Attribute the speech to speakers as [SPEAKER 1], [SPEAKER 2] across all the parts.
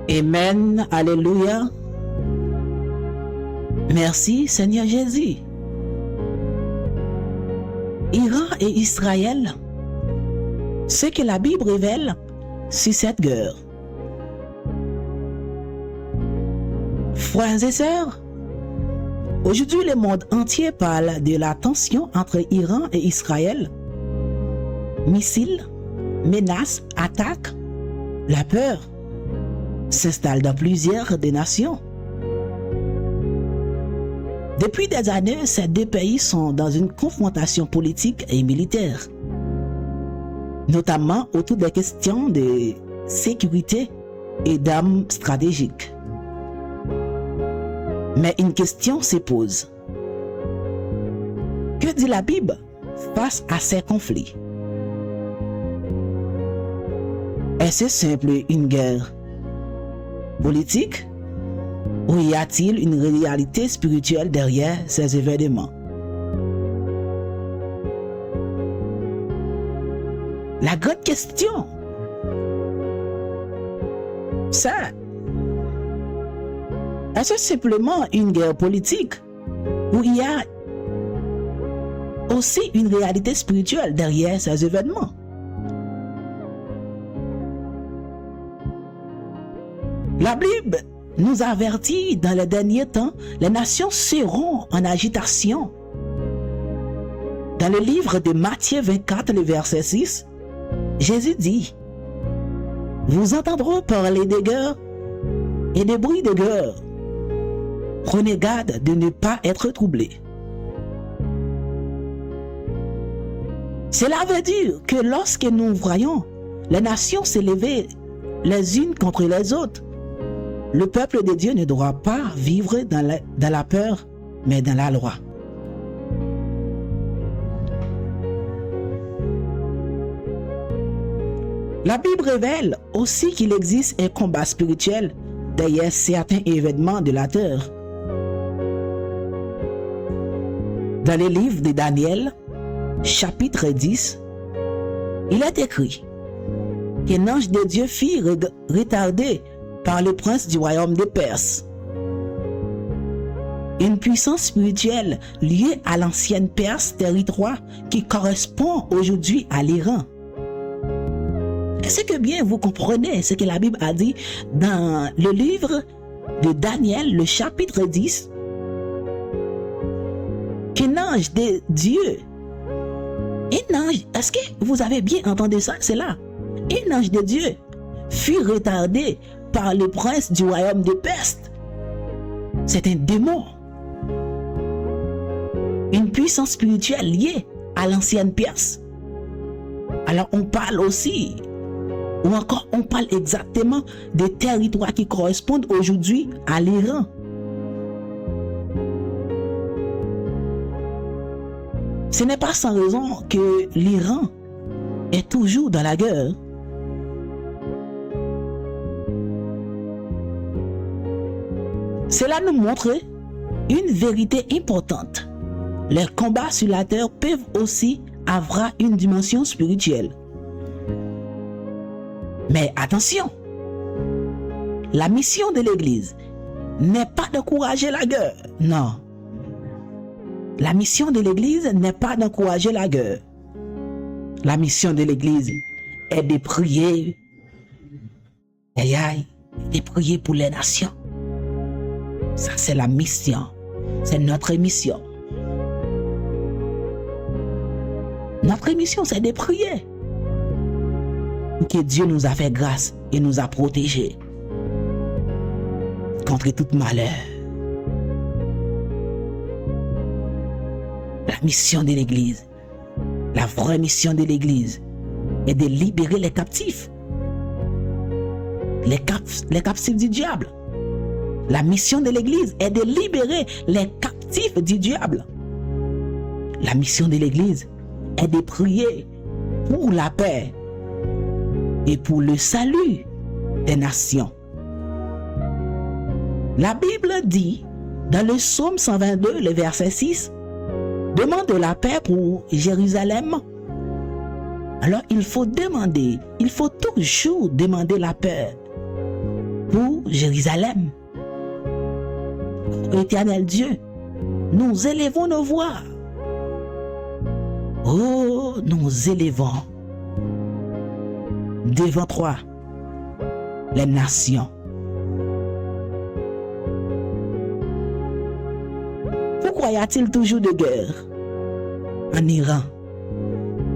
[SPEAKER 1] Amen, alléluia. Merci Seigneur Jésus. Iran et Israël, ce que la Bible révèle sur cette guerre. Frères et sœurs, aujourd'hui le monde entier parle de la tension entre Iran et Israël. Missiles, menaces, attaques, la peur s'installe dans plusieurs des nations. Depuis des années, ces deux pays sont dans une confrontation politique et militaire, notamment autour des questions de sécurité et d'armes stratégiques. Mais une question se pose. Que dit la Bible face à ces conflits? Est-ce simple une guerre politique? Ou y a-t-il une réalité spirituelle derrière ces événements? La grande question, c'est: est-ce simplement une guerre politique ou il y a aussi une réalité spirituelle derrière ces événements? La Bible nous avertit: dans les derniers temps, les nations seront en agitation. Dans le livre de Matthieu 24, le verset 6, Jésus dit: vous entendrez parler de guerre et de bruits de guerre. Prenez garde de ne pas être troublés. Cela veut dire que lorsque nous voyons les nations s'élever les unes contre les autres, le peuple de Dieu ne doit pas vivre dans la peur, mais dans la loi. La Bible révèle aussi qu'il existe un combat spirituel derrière certains événements de la terre. Dans le livre de Daniel, chapitre 10, il est écrit qu'un ange de Dieu fut retardé par le prince du royaume de Perse. Une puissance spirituelle liée à l'ancienne Perse, territoire qui correspond aujourd'hui à l'Iran. Est-ce que bien vous comprenez ce que la Bible a dit dans le livre de Daniel, le chapitre 10? Qu'un ange de Dieu, est-ce que vous avez bien entendu ça? C'est là. Un ange de Dieu fut retardé par le prince du royaume de Perse. C'est un démon. Une puissance spirituelle liée à l'ancienne Perse. Alors on parle aussi, ou encore on parle exactement des territoires qui correspondent aujourd'hui à l'Iran. Ce n'est pas sans raison que l'Iran est toujours dans la guerre. Cela nous montre une vérité importante. Les combats sur la terre peuvent aussi avoir une dimension spirituelle. Mais attention, la mission de l'Église n'est pas d'encourager la guerre. Non. La mission de l'Église n'est pas d'encourager la guerre. La mission de l'Église est de prier. De prier pour les nations. Ça, c'est la mission. C'est notre mission. Notre mission, c'est de prier. Que Dieu nous a fait grâce et nous a protégés contre tout malheur. La mission de l'Église, la vraie mission de l'Église est de libérer les captifs. Les captifs du diable. La mission de l'Église est de libérer les captifs du diable. La mission de l'Église est de prier pour la paix et pour le salut des nations. La Bible dit dans le psaume 122, le verset 6, « Demande la paix pour Jérusalem ». Alors il faut toujours demander la paix pour Jérusalem. Éternel Dieu, nous élevons nos voix. Oh, nous élevons devant toi les nations. Pourquoi y a-t-il toujours de guerre en Iran,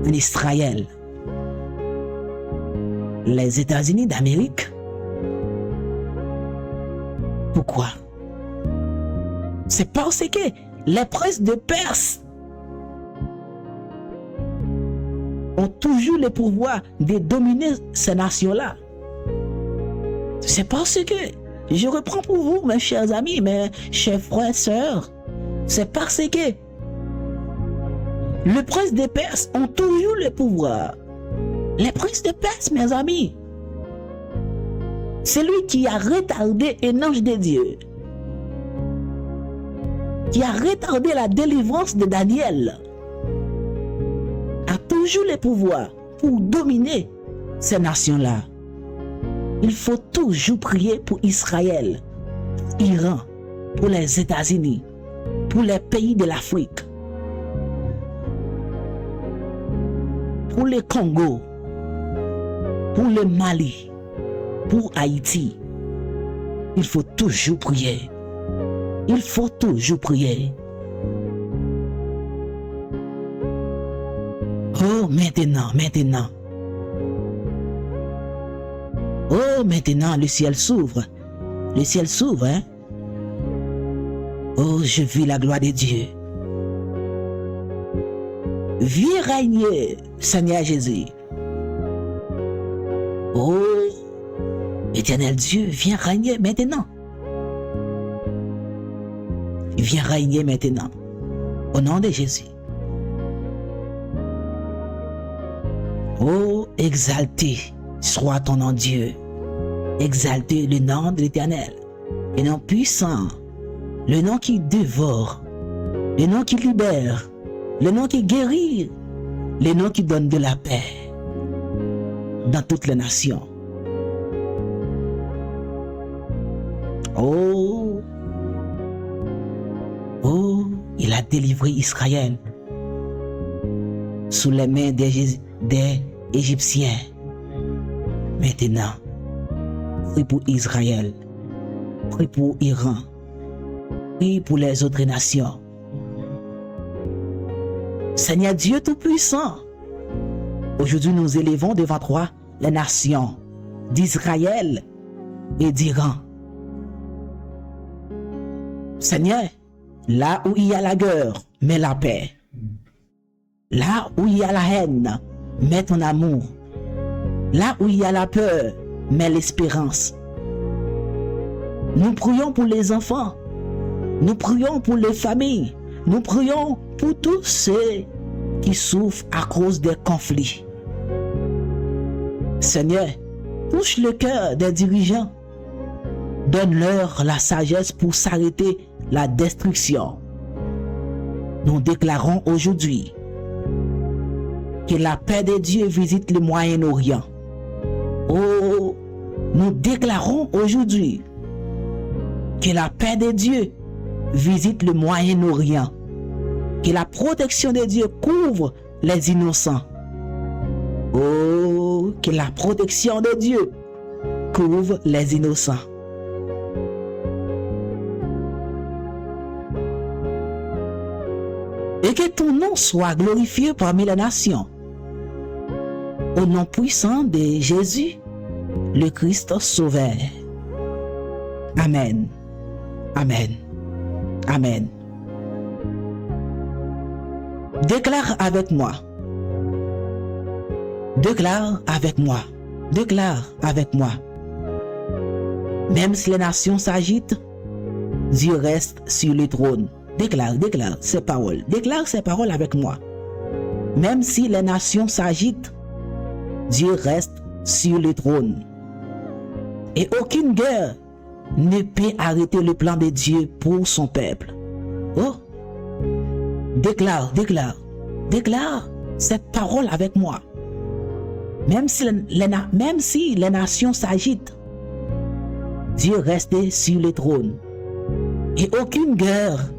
[SPEAKER 1] en Israël, les États-Unis d'Amérique? Pourquoi? C'est parce que les princes de Perse ont toujours le pouvoir de dominer ces nations-là. C'est parce que, je reprends pour vous, mes chers amis, mes chers frères et sœurs, c'est parce que les princes de Perse ont toujours le pouvoir. Les princes de Perse, mes amis, c'est lui qui a retardé un ange de Dieu, qui a retardé la délivrance de Daniel, a toujours le pouvoir pour dominer ces nations-là. Il faut toujours prier pour Israël, Iran, pour les États-Unis, pour les pays de l'Afrique, pour le Congo, pour le Mali, pour Haïti. Il faut toujours prier. Il faut toujours prier. Oh, maintenant. Oh, maintenant, le ciel s'ouvre. Le ciel s'ouvre, hein? Oh, je vis la gloire de Dieu. Viens régner, Seigneur Jésus. Oh, éternel Dieu, viens régner maintenant. Viens régner maintenant. Au nom de Jésus. Oh, exalté soit ton nom, Dieu. Exalté le nom de l'Éternel. Le nom puissant. Le nom qui dévore. Le nom qui libère. Le nom qui guérit. Le nom qui donne de la paix. Dans toutes les nations. Oh. Oh, il a délivré Israël sous les mains des Égyptiens. Maintenant, prie pour Israël, prie pour Iran, prie pour les autres nations. Seigneur Dieu Tout-Puissant, aujourd'hui nous élevons devant toi les nations d'Israël et d'Iran. Seigneur, là où il y a la guerre, mets la paix. Là où il y a la haine, mets ton amour. Là où il y a la peur, mets l'espérance. Nous prions pour les enfants. Nous prions pour les familles. Nous prions pour tous ceux qui souffrent à cause des conflits. Seigneur, touche le cœur des dirigeants. Donne-leur la sagesse pour s'arrêter la destruction. Nous déclarons aujourd'hui que la paix de Dieu visite le Moyen-Orient. Oh, nous déclarons aujourd'hui que la paix de Dieu visite le Moyen-Orient. Que la protection de Dieu couvre les innocents. Oh, que la protection de Dieu couvre les innocents. Et que ton nom soit glorifié parmi les nations. Au nom puissant de Jésus, le Christ Sauveur. Amen. Amen. Amen. Déclare avec moi. Déclare avec moi. Déclare avec moi. Même si les nations s'agitent, Dieu reste sur le trône. Déclare ces paroles. Déclare ces paroles avec moi. Même si les nations s'agitent, Dieu reste sur le trône. Et aucune guerre ne peut arrêter le plan de Dieu pour son peuple. Oh! Déclare cette parole avec moi. Même si les nations s'agitent, Dieu reste sur le trône. Et aucune guerre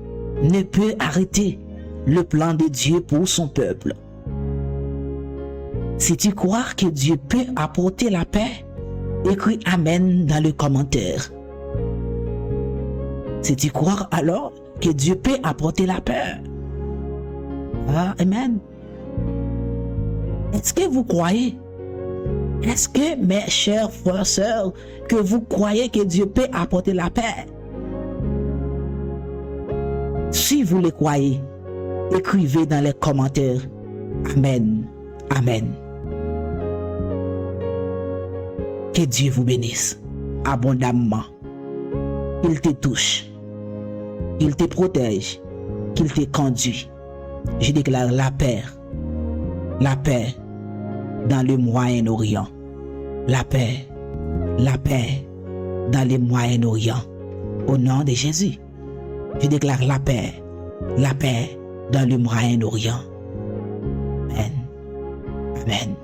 [SPEAKER 1] ne peut arrêter le plan de Dieu pour son peuple. Si tu crois que Dieu peut apporter la paix, écris Amen dans le commentaire. Si tu crois alors que Dieu peut apporter la paix, Amen. Est-ce que vous croyez? Est-ce que, mes chers frères et sœurs, que vous croyez que Dieu peut apporter la paix? Si vous le croyez, écrivez dans les commentaires. Amen. Amen. Que Dieu vous bénisse abondamment. Qu'il te touche. Qu'il te protège. Qu'il te conduit. Je déclare la paix. La paix dans le Moyen-Orient. La paix dans le Moyen-Orient. Au nom de Jésus, je déclare la paix dans le Moyen-Orient. Amen. Amen.